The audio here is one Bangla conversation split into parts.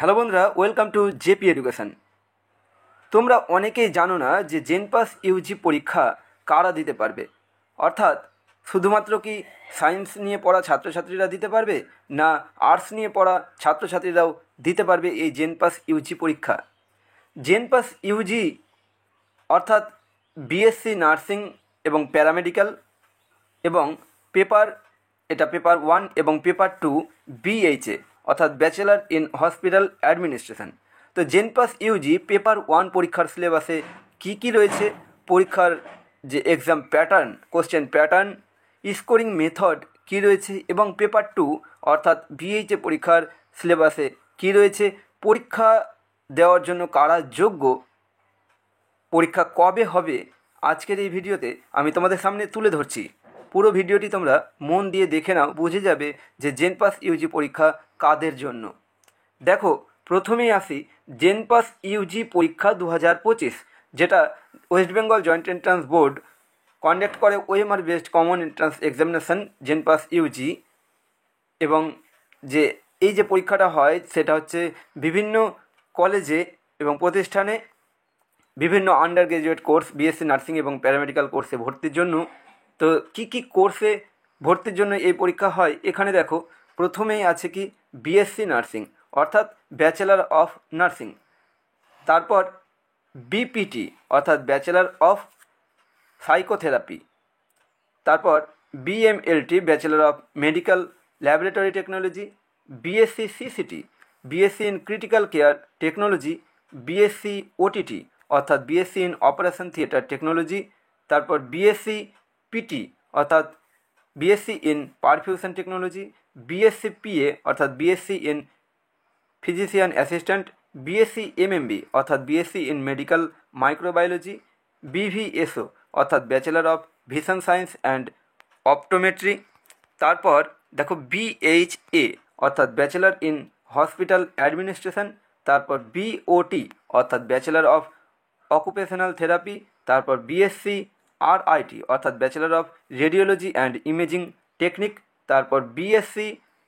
হ্যালো বন্ধুরা, ওয়েলকাম টু জেপি এডুকেশন। তোমরা অনেকেই জানো না যে জেনপাস ইউজি পরীক্ষা কারা দিতে পারবে, অর্থাৎ শুধুমাত্র কি সায়েন্স নিয়ে পড়া ছাত্রছাত্রীরা দিতে পারবে, না আর্টস নিয়ে পড়া ছাত্রছাত্রীরাও দিতে পারবে এই জেনপাস ইউজি পরীক্ষা। জেনপাস ইউজি অর্থাৎ বিএসসি নার্সিং এবং প্যারামেডিক্যাল এবং পেপার 1 এবং পেপার 2 বিএইচএ অর্থাৎ ব্যাচেলার ইন হসপিটাল অ্যাডমিনিস্ট্রেশন। তো জেনপাস ইউজি পেপার 1 পরীক্ষার সিলেবাসে কী কী রয়েছে, পরীক্ষার যে exam pattern, question pattern, scoring method কী রয়েছে, এবং পেপার 2 অর্থাৎ বিএইচএ পরীক্ষার সিলেবাসে কী রয়েছে, পরীক্ষা দেওয়ার জন্য কারা যোগ্য, পরীক্ষা কবে হবে, আজকের এই ভিডিওতে আমি তোমাদের সামনে তুলে ধরছি। পুরো ভিডিওটি তোমরা মন দিয়ে দেখে নাও, বুঝে যাবে যে জেনপাস ইউজি পরীক্ষা কাদের জন্য। দেখো, প্রথমেই আসি জেনপাস ইউজি পরীক্ষা 2025, যেটা West Bengal joint entrance board conduct করে OMR based common entrance examination JENPAS UG. এবং এই যে পরীক্ষাটা হয় সেটা হচ্ছে বিভিন্ন কলেজে এবং প্রতিষ্ঠানে বিভিন্ন under graduate course, BSc nursing এবং প্যারামেডিক্যাল কোর্সে ভর্তির জন্য। তো কী কী কোর্সে ভর্তির জন্য এই পরীক্ষা হয়, এখানে দেখো প্রথমেই আছে কি বিএসসি নার্সিং অর্থাৎ ব্যাচেলার অফ নার্সিং, তারপর বিপিটি অর্থাৎ ব্যাচেলার অফ সাইকোথেরাপি, তারপর BMLT bachelor of medical laboratory technology, BSc CCT BSc in critical care technology, BSc OTT অর্থাৎ BSc in operation theatre technology, তারপর বিএসসি পিটি অর্থাৎ BSc in perfusion technology, BSc PA অর্থাৎ BSc in physician assistant, BSc MMB অর্থাৎ BSc in medical microbiology, BVSO অর্থাৎ bachelor of vision science and optometry, তারপর দেখো বিএইচএ অর্থাৎ ব্যাচেলার ইন হসপিটাল অ্যাডমিনিস্ট্রেশন, তারপর বিওটি অর্থাৎ ব্যাচেলার অফ অকুপেশনাল থেরাপি, তারপর বিএসসি আরআইটি অর্থাৎ bachelor of radiology and imaging technique, তারপর BSc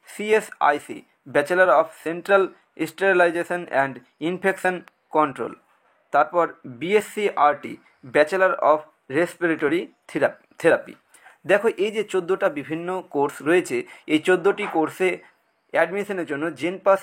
CSIC bachelor of central sterilization and infection control, তারপর BSc RT bachelor of respiratory therapy. দেখো, এই যে 14টা বিভিন্ন কোর্স রয়েছে, এই 14টি কোর্সে অ্যাডমিশনের জন্য জেনপাস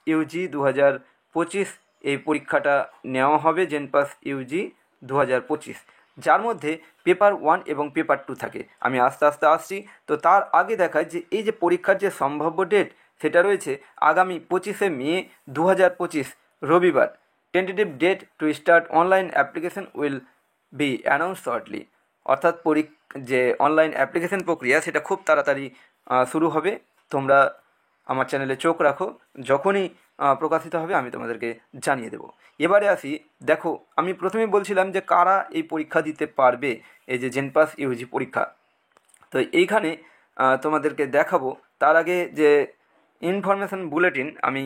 ইউজি 2025 এই পরীক্ষাটা নেওয়া হবে, জেনপাস ইউজি 2025, যার মধ্যে পেপার 1 এবং পেপার 2 থাকে। আমি আস্তে আস্তে আসছি। তো তার আগে দেখায় যে এই যে পরীক্ষার যে সম্ভাব্য ডেট সেটা রয়েছে আগামী 25শে মে 2025 রবিবার। Tentative date to start online application will be announce shortly, অর্থাৎ যে অনলাইন অ্যাপ্লিকেশন প্রক্রিয়া সেটা খুব তাড়াতাড়ি শুরু হবে। তোমরা আমার চ্যানেলে চোখ রাখো, যখনই প্রকাশিত হবে আমি তোমাদেরকে জানিয়ে দেবো। এবারে আসি, দেখো আমি প্রথমেই বলছিলাম যে কারা এই পরীক্ষা দিতে পারবে, এই যে জেনপাস ইউজি পরীক্ষা। তো এইখানে তোমাদেরকে দেখাবো। তার আগে যে ইনফরমেশন বুলেটিন আমি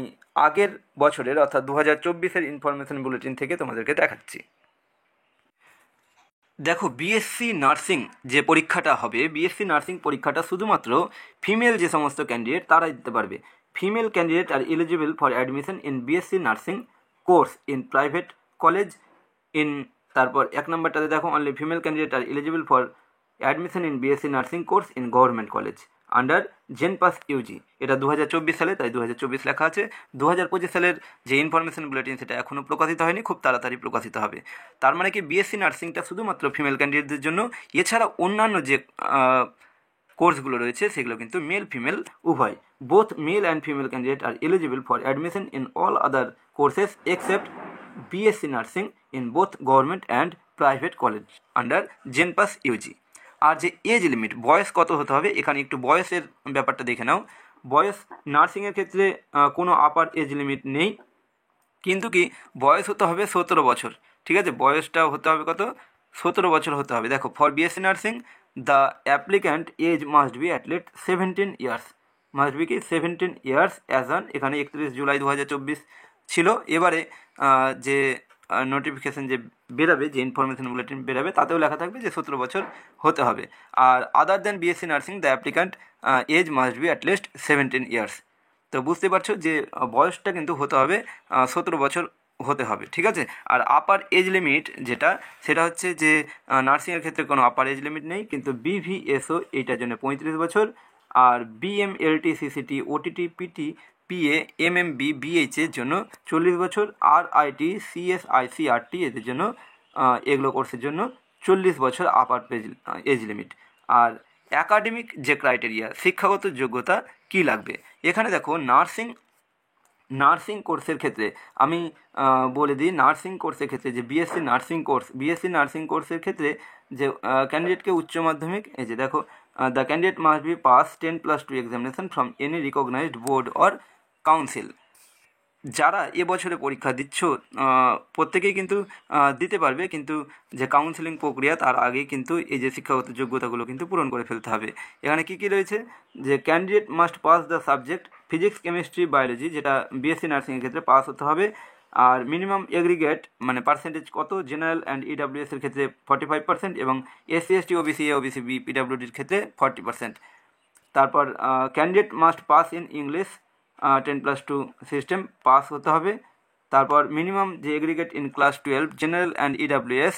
আগের বছরের অর্থাৎ 2024-এর ইনফরমেশন বুলেটিন থেকে তোমাদেরকে দেখাচ্ছি। দেখো, বিএসসি নার্সিং যে পরীক্ষাটা হবে, বিএসসি নার্সিং পরীক্ষাটা শুধুমাত্র ফিমেল যে সমস্ত ক্যান্ডিডেট তারাই দিতে পারবে। Female candidate are eligible for admission in BSc nursing course in private college in, তারপর 1 নম্বরটাতে দেখো only female candidate are eligible for admission in BSc nursing course in government college under JENPAS UG. এটা 2024 সালে, তাই 2024 লেখা আছে। 2025 সালের যে ইনফরমেশন বুলেটিন সেটা এখনও প্রকাশিত হয়নি, খুব তাড়াতাড়ি প্রকাশিত হবে। তার মানে কি বিএসসি নার্সিংটা শুধুমাত্র ফিমেল ক্যান্ডিডেটদের জন্য, এছাড়া অন্যান্য যে কোর্সগুলো রয়েছে সেগুলো কিন্তু মেল ফিমেল উভয়। Both male and female candidate are eligible for admission in all other courses except BSc nursing in both government and private college under JENPAS UG. আর যে এজ লিমিট, বয়স কত হতে হবে, এখানে একটু বয়সের ব্যাপারটা দেখে নাও। বয়স নার্সিংয়ের ক্ষেত্রে কোনো আপার এজ লিমিট নেই, কিন্তু কি বয়স হতে হবে 17 বছর। ঠিক আছে, বয়সটা হতে হবে কত, 17 বছর হতে হবে। দেখো, for BSc nursing the applicant age must be at least 17 years, must be কি 17 ইয়ার্স অ্যাজ অন, এখানে 31 জুলাই 2024 ছিল। এবারে যে নোটিফিকেশান যে বেরাবে, যে ইনফরমেশন বুলেটিন বেরাবে, তাতেও লেখা থাকবে যে 17 বছর হতে হবে। আর other than BSc nursing the applicant age must be at least 17 years. তো বুঝতে পারছো যে বয়সটা কিন্তু হতে হবে 17 বছর হতে হবে, ঠিক আছে। আর আপার এজ লিমিট যেটা, সেটা হচ্ছে যে নার্সিংয়ের ক্ষেত্রে কোনো আপার এজ লিমিট নেই, কিন্তু বিভিএসও এইটার জন্য 35 বছর, আর BMLT সিসিটি OTT PT PA MMB বিএইচের জন্য 40 বছর, আর আইটি সিএসআইসিআরটি এদের জন্য এগুলো কোর্সের জন্য 40 বছর আপার এজ লিমিট। আর অ্যাকাডেমিক যে ক্রাইটেরিয়া, শিক্ষাগত যোগ্যতা কী লাগবে, এখানে দেখো নার্সিং কোর্সের ক্ষেত্রে আমি বলে দিই, নার্সিং কোর্সের ক্ষেত্রে যে বিএসসি নার্সিং কোর্সের ক্ষেত্রে যে ক্যান্ডিডেটকে উচ্চ মাধ্যমিক, এই যে দেখো, the candidate must be pass 10+2 examination from any recognised board or council. যারা এবছরে পরীক্ষা দিচ্ছ প্রত্যেকেই কিন্তু দিতে পারবে, কিন্তু যে কাউন্সেলিং প্রক্রিয়া তার আগে কিন্তু এই যে শিক্ষাগত যোগ্যতাগুলো কিন্তু পূরণ করে ফেলতে হবে। এখানে কী কী রয়েছে, যে candidate must pass the subject physics chemistry biology, যেটা বিএসসি নার্সিংয়ের ক্ষেত্রে পাস হতে হবে। আর মিনিমাম এগ্রিগেট মানে পার্সেন্টেজ কত, জেনারেল অ্যান্ড ইডাব্লিউএস এর ক্ষেত্রে 45% এবং SC ST OBC OBC B পিডাব্লিউডির ক্ষেত্রে 40%। তারপর candidate must pass in English 10+2 system pass হতে হবে। তারপর মিনিমাম যে aggregate in class 12 general and EWS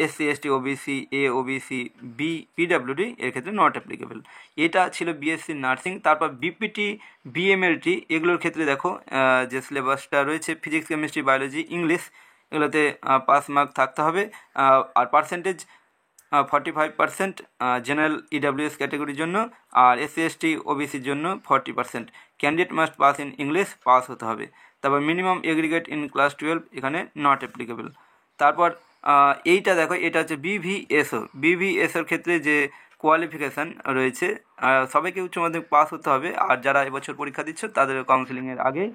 SC ST OBC OBC B PWD এর ক্ষেত্রে নট অ্যাপ্লিকেবল। এটা ছিল বিএসসি নার্সিং। তারপর বিপিটি বিএমএলটি এগুলোর ক্ষেত্রে দেখো যে সিলেবাসটা রয়েছে, ফিজিক্স কেমিস্ট্রি বায়োলজি ইংলিশ, এগুলোতে পাস মার্ক থাকতে হবে। আর পার্সেন্টেজ 45% জেনারেল ইডাব্লিউএস ক্যাটাগরির জন্য, আর এসসি এসটি ওবিসির জন্য 40%। Candidate must pass in English, pass হতে হবে। তারপর মিনিমাম এগ্রিগেট ইন ক্লাস 12 এখানে নট অ্যাপ্লিকেবল। তারপর এইটা দেখো, এটা হচ্ছে বিভিএসওর ক্ষেত্রে যে কোয়ালিফিকেশান রয়েছে, সবাইকে উচ্চ মাধ্যমিক পাস হতে হবে। আর যারা এবছর পরীক্ষা দিচ্ছ তাদেরও কাউন্সিলিংয়ের আগেই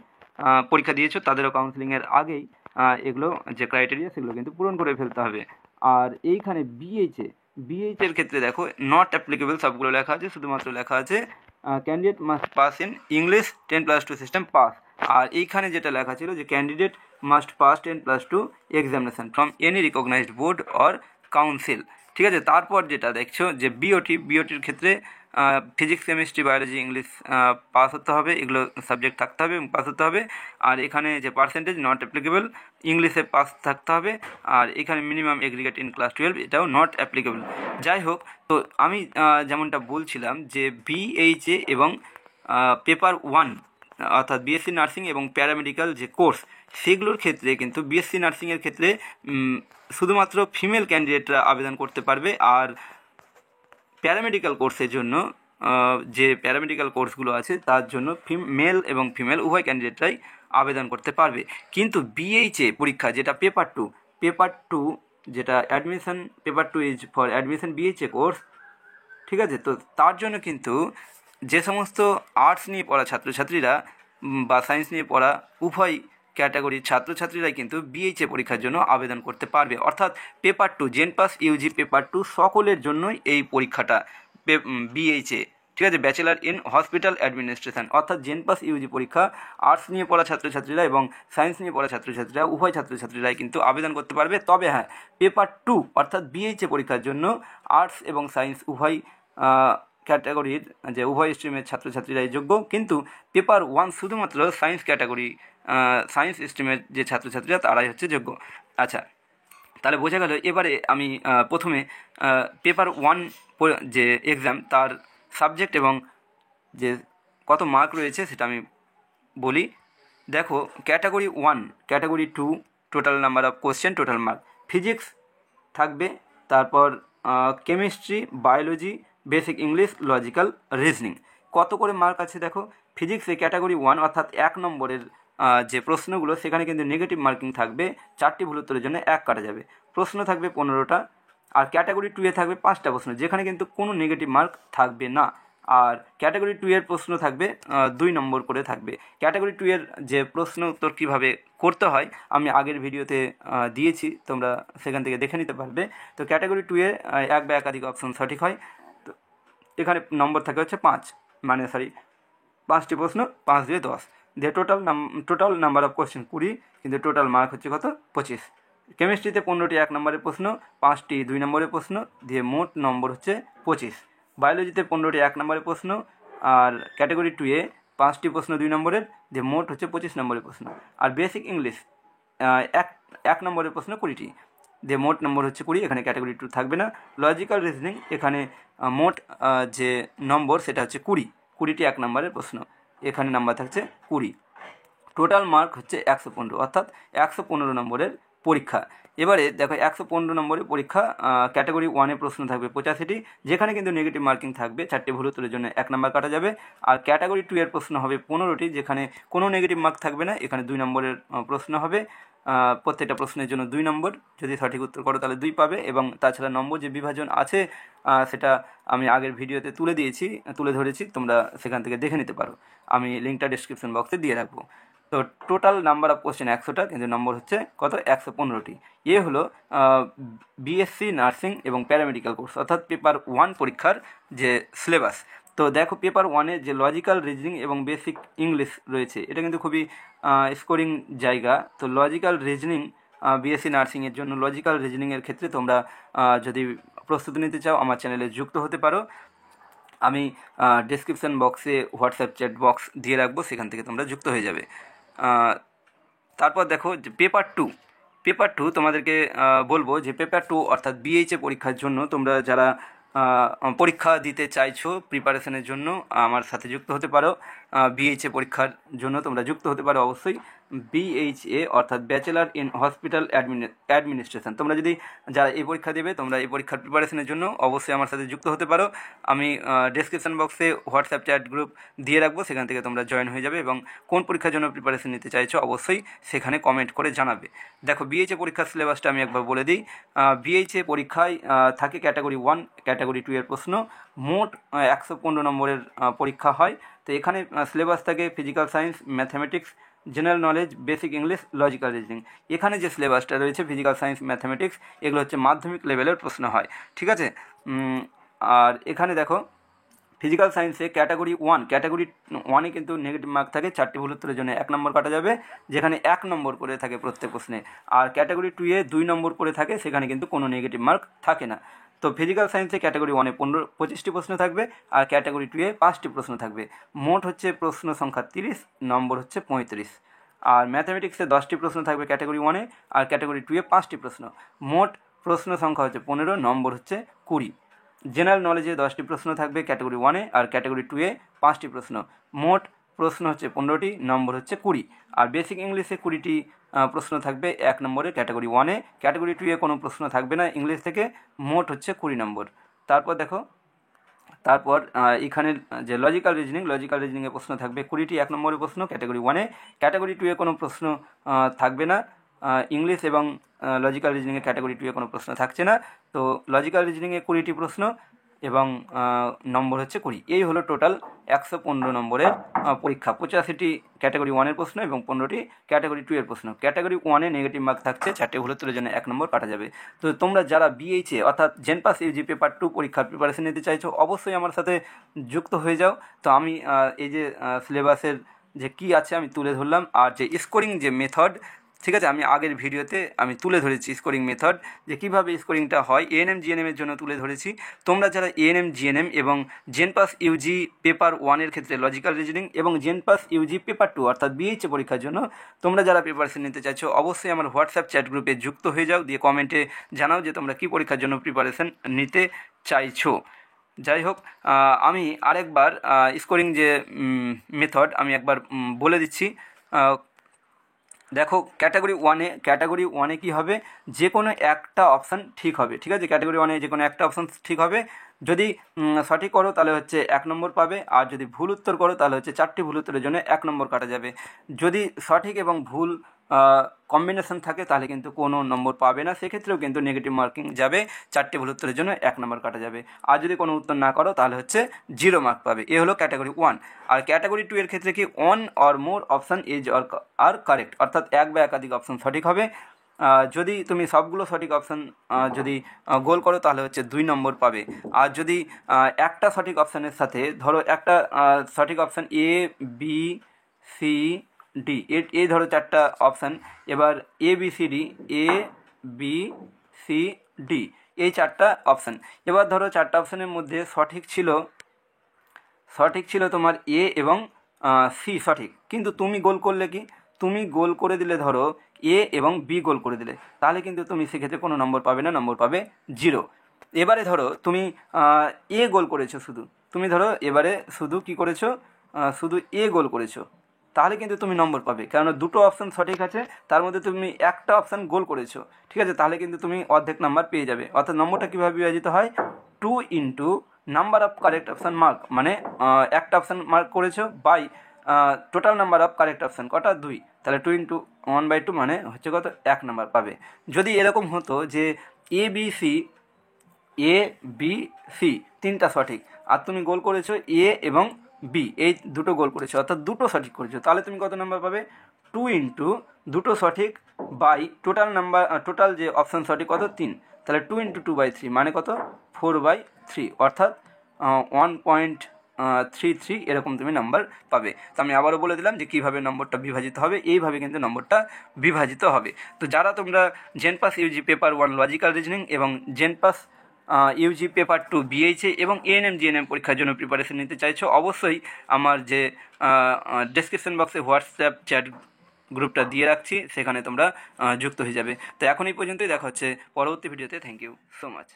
পরীক্ষা দিয়েছো তাদেরও কাউন্সিলিংয়ের আগেই এগুলো যে ক্রাইটেরিয়া সেগুলো কিন্তু পূরণ করে ফেলতে হবে। আর এইখানে বিএইচের ক্ষেত্রে দেখো নট অ্যাপ্লিকেবল সবগুলো লেখা আছে, শুধুমাত্র লেখা আছে candidate must pass in English 10+2 system pass. আর এইখানে যেটা লেখা ছিল যে candidate must pass 10+2 examination from any recognised board or council, ঠিক আছে। তারপর যেটা দেখছো যে বিওটির ক্ষেত্রে physics chemistry biology English pass হতে হবে, এগুলো সাবজেক্ট থাকতে হবে এবং পাস হতে হবে। আর এখানে যে পার্সেন্টেজ নট অ্যাপ্লিকেবল, ইংলিশে পাস থাকতে হবে। আর এখানে মিনিমাম এগ্রিগেট ইন ক্লাস 12 এটাও নট অ্যাপ্লিকেবল। যাই হোক, তো আমি যেমনটা বলছিলাম যে বিএইচএ এবং পেপার 1 অর্থাৎ বিএসসি নার্সিং এবং প্যারামেডিক্যাল যে কোর্স সেগুলোর ক্ষেত্রে কিন্তু বিএসসি নার্সিংয়ের ক্ষেত্রে শুধুমাত্র ফিমেল ক্যান্ডিডেটরা আবেদন করতে পারবে। আর প্যারামেডিক্যাল কোর্সের জন্য যে প্যারামেডিক্যাল কোর্সগুলো আছে তার জন্য মেল এবং ফিমেল উভয় ক্যান্ডিডেটরাই আবেদন করতে পারবে। কিন্তু বিএইচএ পরীক্ষা যেটা পেপার টু যেটা admission, paper 2 is for admission BHA course, ঠিক আছে। তো তার জন্য কিন্তু যে সমস্ত আর্টস নিয়ে পড়া ছাত্রছাত্রীরা বা সায়েন্স নিয়ে পড়া উভয় ক্যাটাগরির ছাত্রছাত্রীরাই কিন্তু বিএইচএ পরীক্ষার জন্য আবেদন করতে পারবে। অর্থাৎ পেপার 2 জেনপাস ইউজি পেপার 2 সকলের জন্যই এই পরীক্ষাটা বিএইচএ, ঠিক আছে, ব্যাচেলার ইন হসপিটাল অ্যাডমিনিস্ট্রেশন। অর্থাৎ জেনপাস ইউজি পরীক্ষা আর্টস নিয়ে পড়া ছাত্রছাত্রীরা এবং সায়েন্স নিয়ে পড়া ছাত্রছাত্রীরা উভয় ছাত্রছাত্রীরাই কিন্তু আবেদন করতে পারবে। তবে হ্যাঁ, পেপার 2 অর্থাৎ বিএইচএ পরীক্ষার জন্য আর্টস এবং সায়েন্স উভয় ক্যাটাগরির যে উভয় স্ট্রিমের ছাত্রছাত্রীরাই যোগ্য, কিন্তু পেপার 1 শুধুমাত্র সায়েন্স ক্যাটাগরি সায়েন্স স্ট্রিমের যে ছাত্রছাত্রীরা তারাই হচ্ছে যোগ্য। আচ্ছা, তাহলে বোঝা গেল। এবারে আমি প্রথমে পেপার 1 যে এক্সাম তার সাবজেক্ট এবং যে কত মার্ক রয়েছে সেটা আমি বলি। দেখো, category 1 category 2 total number of question, total mark physics থাকবে, তারপর chemistry, biology, basic English, logical, reasoning. কত করে মার্ক আছে দেখো, ফিজিক্সে ক্যাটাগরি 1 অর্থাৎ 1 নম্বরের যে প্রশ্নগুলো সেখানে কিন্তু নেগেটিভ মার্কিং থাকবে, 4টি ভুল উত্তরের জন্য 1 কাটা যাবে। প্রশ্ন থাকবে 15টা। আর ক্যাটাগরি 2 এ থাকবে 5টা প্রশ্ন, যেখানে কিন্তু কোনো নেগেটিভ মার্ক থাকবে না। আর ক্যাটাগরি 2 এর প্রশ্ন থাকবে 2 নম্বর করে থাকবে। ক্যাটাগরি 2 এর যে প্রশ্ন উত্তর কীভাবে করতে হয় আমি আগের ভিডিওতে দিয়েছি, তোমরা সেখান থেকে দেখে নিতে পারবে। তো ক্যাটাগরি 2 এ 1 বা একাধিক অপশন সঠিক হয়। তো এখানে নম্বর থাকে হচ্ছে 5, 5টি প্রশ্ন, 5 দিয়ে 10 দিয়ে টোটাল নাম্বার অফ কোশ্চেন 20, কিন্তু টোটাল মার্ক হচ্ছে কত, 25। কেমিস্ট্রিতে 15টি 1 নম্বরের প্রশ্ন, 5টি 2 নম্বরের প্রশ্ন দিয়ে মোট নম্বর হচ্ছে 25। বায়োলজিতে 15টি 1 নম্বরের প্রশ্ন, আর ক্যাটাগরি 2 এ 5টি প্রশ্ন 2 নম্বরের, দিয়ে মোট হচ্ছে 25 নম্বরের প্রশ্ন। আর বেসিক ইংলিশ এক নম্বরের প্রশ্ন 20টি, দিয়ে মোট নম্বর হচ্ছে 20, এখানে ক্যাটাগরি 2 থাকবে না। লজিক্যাল রিজনিং এখানে মোট যে নম্বর সেটা হচ্ছে 20টি 1 নম্বরের প্রশ্ন, এখানে নাম্বার থাকছে 20। টোটাল মার্ক হচ্ছে 115, অর্থাৎ 115 নম্বরের পরীক্ষা। এবারে দেখো 115 নম্বরের পরীক্ষা, ক্যাটাগরি 1-এ প্রশ্ন থাকবে 85টি, যেখানে কিন্তু নেগেটিভ মার্কিং থাকবে, 4টি ভুল উত্তরের জন্য 1 নম্বর কাটা যাবে। আর ক্যাটাগরি 2-এর প্রশ্ন হবে 15টি, যেখানে কোনো নেগেটিভ মার্ক থাকবে না, এখানে 2 নম্বরের প্রশ্ন হবে। প্রত্যেকটা প্রশ্নের জন্য 2 নম্বর, যদি সঠিক উত্তর করো তাহলে 2 পাবে। এবং তাছাড়া নম্বর যে বিভাজন আছে সেটা আমি আগের ভিডিওতে তুলে ধরেছি, তোমরা সেখান থেকে দেখে নিতে পারো, আমি লিঙ্কটা ডিসক্রিপশন বক্সে দিয়ে রাখবো। তো টোটাল নাম্বার অফ কোশ্চেন 100টা, কিন্তু নম্বর হচ্ছে কত, 115টি। এ হলো বিএসসি নার্সিং এবং প্যারামেডিক্যাল কোর্স, অর্থাৎ পেপার 1 পরীক্ষার যে সিলেবাস। তো দেখো পেপার 1-এ যে লজিক্যাল রিজনিং এবং বেসিক ইংলিশ রয়েছে, এটা কিন্তু খুবই স্কোরিং জায়গা। তো লজিক্যাল রিজনিং বিএসসি নার্সিংয়ের জন্য লজিক্যাল রিজনিংয়ের ক্ষেত্রে তোমরা যদি প্রস্তুতি নিতে চাও আমার চ্যানেলে যুক্ত হতে পারো। আমি ডেসক্রিপশন বক্সে হোয়াটসঅ্যাপ চ্যাট বক্স দিয়ে রাখবো, সেখান থেকে তোমরা যুক্ত হয়ে যাবে। তারপর দেখো যে পেপার টু তোমাদেরকে বলবো যে পেপার 2 অর্থাৎ বিএইচএ পরীক্ষার জন্য তোমরা যারা পরীক্ষা দিতে চাইছো প্রিপারেশনের জন্য আমার সাথে যুক্ত হতে পারো। বিএইচএ পরীক্ষার জন্য তোমরা যুক্ত হতে পারো অবশ্যই। বিএইচএ অর্থাৎ ব্যাচেলার ইন হসপিটাল অ্যাডমিনিস্ট্রেশন, তোমরা যদি যারা এই পরীক্ষা দেবে, তোমরা এই পরীক্ষার প্রিপারেশনের জন্য অবশ্যই আমার সাথে যুক্ত হতে পারো। আমি ডেসক্রিপশন বক্সে হোয়াটসঅ্যাপ চ্যাট গ্রুপ দিয়ে রাখবো, সেখান থেকে তোমরা জয়েন হয়ে যাবে এবং কোন পরীক্ষার জন্য প্রিপারেশন নিতে চাইছো অবশ্যই সেখানে কমেন্ট করে জানাবে। দেখো বিএইচএ পরীক্ষার সিলেবাসটা আমি একবার বলে দিই। বিএইচএ পরীক্ষায় থাকে ক্যাটাগরি 1, ক্যাটাগরি 2-এর প্রশ্ন, মোট 115 নম্বরের পরীক্ষা হয়। তো এখানে সিলেবাস থাকে physical science, mathematics, general knowledge, basic English, logical reasoning. এখানে যে সিলেবাসটা রয়েছে ফিজিক্যাল সায়েন্স, ম্যাথামেটিক্স, এগুলো হচ্ছে মাধ্যমিক লেভেলের প্রশ্ন হয়, ঠিক আছে। আর এখানে দেখো ফিজিক্যাল সায়েন্সে ক্যাটাগরি 1-এ কিন্তু নেগেটিভ মার্ক থাকে, 4টি ভুল উত্তরের জন্য 1 নম্বর কাটা যাবে, যেখানে 1 নম্বর করে থাকে প্রত্যেক প্রশ্নে। আর ক্যাটাগরি 2-এ 2 নম্বর করে থাকে, সেখানে কিন্তু কোনো নেগেটিভ মার্ক থাকে না। তো ফিজিক্যাল সায়েন্সে ক্যাটাগরি 1-এ 25টি প্রশ্ন থাকবে, আর ক্যাটাগরি 2-এ 5টি প্রশ্ন থাকবে। মোট হচ্ছে প্রশ্ন সংখ্যা 30, নম্বর হচ্ছে 35। আর ম্যাথামেটিক্সে 10টি প্রশ্ন থাকবে ক্যাটাগরি 1-এ, আর ক্যাটাগরি 2-এ 5টি প্রশ্ন। মোট প্রশ্ন সংখ্যা হচ্ছে 15, নম্বর হচ্ছে 20। জেনারেল নলেজে 10টি প্রশ্ন থাকবে ক্যাটাগরি 1-এ, আর ক্যাটাগরি 2-এ 5টি প্রশ্ন। মোট প্রশ্ন হচ্ছে 15টি, নম্বর হচ্ছে 20। আর বেসিক ইংলিশে 20টি প্রশ্ন থাকবে 1 নম্বরে ক্যাটাগরি 1-এ, ক্যাটাগরি 2-এ কোনো প্রশ্ন থাকবে না ইংলিশ থেকে, মোট হচ্ছে 20 নম্বর। তারপর দেখো এখানে যে লজিক্যাল রিজনিংয়ের প্রশ্ন থাকবে 20টি 1 নম্বরের প্রশ্ন ক্যাটাগরি 1-এ, ক্যাটাগরি 2-এ কোনো প্রশ্ন থাকবে না। ইংলিশ এবং লজিক্যাল রিজনিংয়ে ক্যাটাগরি 2-এ কোনো প্রশ্ন থাকছে না। তো লজিক্যাল রিজনিংয়ে 20টি প্রশ্ন এবং নম্বর হচ্ছে 20। এই হলো টোটাল 115 নম্বরের পরীক্ষা। 85টি ক্যাটাগরি 1-এর প্রশ্ন এবং 15টি ক্যাটাগরি 2-এর প্রশ্ন। ক্যাটাগরি 1-এ নেগেটিভ মার্ক থাকছে, 4টে ভুল উত্তরের জন্য 1 নম্বর কাটা যাবে। তো তোমরা যারা বিএইচএ অর্থাৎ জেনপাস ইউজি পেপার 2 পরীক্ষার প্রিপারেশন নিতে চাইছো অবশ্যই আমার সাথে যুক্ত হয়ে যাও। তো আমি এই যে সিলেবাসের যে কী আছে আমি তুলে ধরলাম, আর যে স্কোরিং যে মেথড, ঠিক আছে, আমি আগের ভিডিওতে আমি তুলে ধরেছি স্কোরিং মেথড, যে কীভাবে স্কোরিংটা হয় এএনএম জিএনএমের জন্য তুলে ধরেছি। তোমরা যারা এএনএম জিএনএম এবং জেনপাস ইউজি পেপার 1-এর ক্ষেত্রে লজিক্যাল রিজনিং এবং জেনপাস ইউজি পেপার 2 অর্থাৎ বিএইচএ পরীক্ষার জন্য তোমরা যারা প্রিপারেশন নিতে চাইছো অবশ্যই আমার হোয়াটসঅ্যাপ চ্যাট গ্রুপে যুক্ত হয়ে যাও, দিয়ে কমেন্টে জানাও যে তোমরা কী পরীক্ষার জন্য প্রিপারেশন নিতে চাইছো। যাই হোক, আমি আরেকবার স্কোরিং যে মেথড আমি একবার বলে দিচ্ছি। দেখো ক্যাটাগরি 1-এ কী হবে, যে কোনো একটা অপশান ঠিক হবে, ঠিক আছে। ক্যাটাগরি 1-এ যে কোনো একটা অপশান ঠিক হবে, যদি সঠিক করো তাহলে হচ্ছে 1 নম্বর পাবে, আর যদি ভুল উত্তর করো তাহলে হচ্ছে 4টি ভুল উত্তরের জন্য 1 নম্বর কাটা যাবে। যদি সঠিক এবং ভুল কম্বিনেশন থাকে তাহলে কিন্তু কোনো নম্বর পাবে না, সেক্ষেত্রেও কিন্তু নেগেটিভ মার্কিং যাবে, 4টি ভুল উত্তরের জন্য 1 নম্বর কাটা যাবে। আর যদি কোনো উত্তর না করো তাহলে হচ্ছে 0 মার্ক পাবে। এ হলো ক্যাটাগরি 1। আর ক্যাটাগরি 2 এর ক্ষেত্রে কি 1 or more option is are correct, অর্থাৎ এক বা একাধিক অপশান সঠিক হবে। যদি তুমি সবগুলো সঠিক অপশান যদি গোল করো তাহলে হচ্ছে 2 নম্বর পাবে। আর যদি একটা সঠিক অপশানের সাথে ধরো একটা সঠিক option A B C D, এই ধরো 4টা অপশান, এবার এ বি সি ডি এই 4টা অপশান। এবার ধরো 4টা অপশানের মধ্যে সঠিক ছিল তোমার এ এবং সি সঠিক, কিন্তু তুমি গোল করলে কি, তুমি গোল করে দিলে ধরো এ এবং বি গোল করে দিলে, তাহলে কিন্তু তুমি সেক্ষেত্রে কোনো নম্বর পাবে না, নম্বর পাবে 0। এবারে ধরো তুমি এ গোল করেছো শুধু, তুমি ধরো এবারে শুধু কি করেছো, শুধু এ গোল করেছো, তাহলে কিন্তু তুমি নম্বর পাবে, কেননা দুটো অপশান সঠিক আছে, তার মধ্যে তুমি একটা অপশান গোল করেছো, ঠিক আছে, তাহলে কিন্তু তুমি অর্ধেক নাম্বার পেয়ে যাবে। অর্থাৎ নম্বরটা কীভাবে বিভাজিত হয়, 2 into number of correct option mark, মানে একটা অপশান মার্ক করেছো by total number of correct option কটা, 2, তাহলে 2 ইন্টু 1/2 মানে হচ্ছে কত, 1 নাম্বার পাবে। যদি এরকম হতো যে এ বি সি, এ বি সি তিনটা সঠিক, আর তুমি গোল করেছো এ এবং বি, এই দুটো গোল করেছো, অর্থাৎ দুটো সঠিক করেছো, তাহলে তুমি কত নাম্বার পাবে, 2 ইন্টু দুটো সঠিক বাই টোটাল নাম্বার, টোটাল যে অপশান সঠিক কত, 3, তাহলে 2 ইন্টু 2/3 মানে কত, 4/3, অর্থাৎ 1.33 এরকম তুমি নাম্বার পাবে। তো আমি আবারও বলে দিলাম যে কীভাবে নম্বরটা বিভাজিত হবে, এইভাবে কিন্তু নম্বরটা বিভাজিত হবে। তো যারা তোমরা জেনপাস ইউজি পেপার 1 লজিক্যাল রিজনিং এবং জেনপাস ইউজি পেপার 2 বিএইচএ এবং এএনএম জিএনএম পরীক্ষার জন্য প্রিপারেশন নিতে চাইছো, অবশ্যই আমার যে ডেসক্রিপশন বক্সে হোয়াটসঅ্যাপ চ্যাট গ্রুপটা দিয়ে রাখছি, সেখানে তোমরা যুক্ত হয়ে যাবে। তো এখন এই পর্যন্তই, দেখা হচ্ছে পরবর্তী ভিডিওতে। Thank you so much.